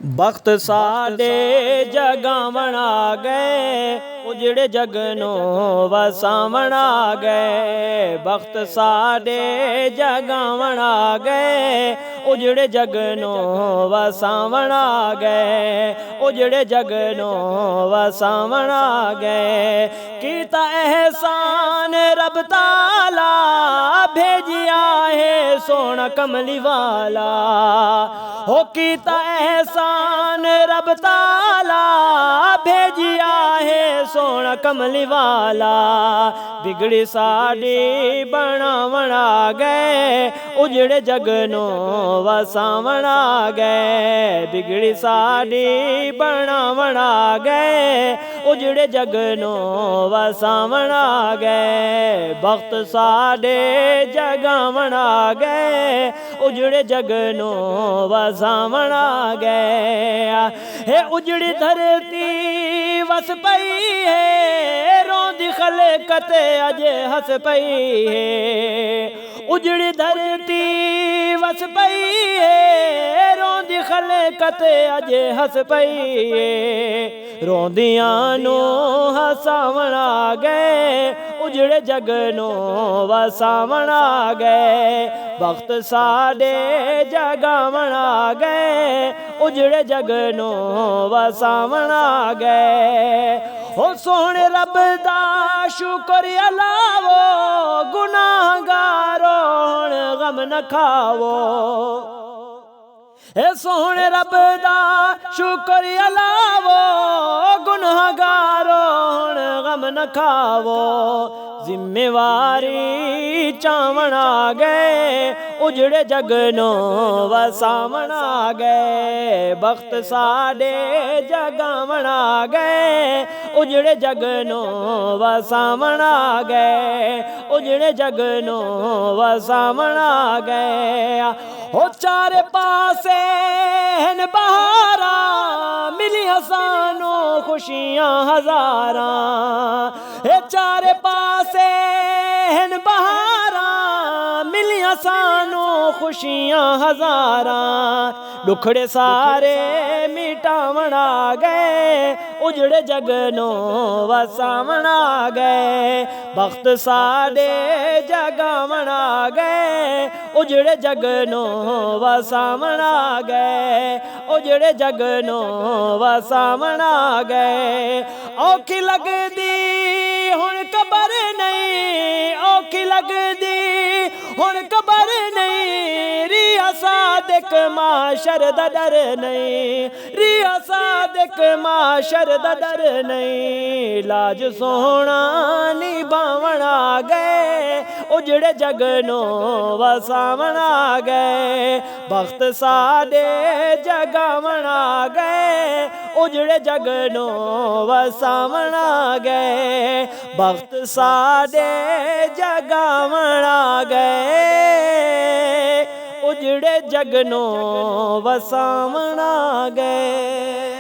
बख्त साडे जगावण आ गए, उजड़े जगनो वसावण आ गए। बख्त साडे जगावण आ गए, उजड़े जगनो वसावण आ गए। उजड़े जगनो वसावण आ गए। कीता एहसान रब ताला, भेजिया है सोना कमली वाला। हो कीता एहसान रब ताला, भेजिया है सोना कमली वाला। बिगड़ी साड़ी बनावण आ गए, उजड़े जगनो वसावण आ गए। बिगड़ी साड़ी बनावण आ गए, उजड़े जगनो वसावण आ गए। बख्त साडे जगावण आ गए, उजड़े जगनो वसावण आ गए। हे उजड़ी धरती वस पई है, रोंदी खलकत अजे हस पई है। उजड़ी धरती वस पई है, रोंदी खलकत अजे हस पई है। रोंदियां नू हसावण आ गए, उजड़े जगनो वसावण आ गए। बख्त साडे जगावण आ गए, उजड़े जगनो वसावण आ गए। हो सोहणे रब दा शुक्र अलावो, गुनाहगारो हुण गम न खावो। हे सोहणे रब दा शुक्र अलावो, गुनाहगारो हुण गम न खावो। जिम्मेवारी चावण आ गए, उजड़े जगनो वसावण आ गए। बख्त साडे जगावण आ गए, उजड़े जगनो वसावण आ गए। उजड़े जगनो वसावण आ गए। हो चारे पासे हन बहारा, मिली हसानो खुशियां हजारा। हे चारे पासे हन बहारा, मिली हसानो खुशियां हजारा। दुखड़े सारे मिटावण आ गए, उजड़े जगनो वसावण आ गए। बख्त साडे जगावण आ गए, उजड़े जगनो वसावण आ गए। उजड़े जगनो वसावण आ गए। औखी लगदी हुण कबर नहीं, औखी लगदी हुण कबर नहीं। रिया सादिक माशर दा डर नहीं, रिया सादिक माशर दा डर नहीं। लाज सोहना निभावण आ गए, उजड़े जगनो वसावण आ गए। बख्त साडे जगावण आ गए, उजड़े जगनो वसावण आ गए। बख्त साडे जगावण आ गए, उजड़े जगनो वसावण आ गए।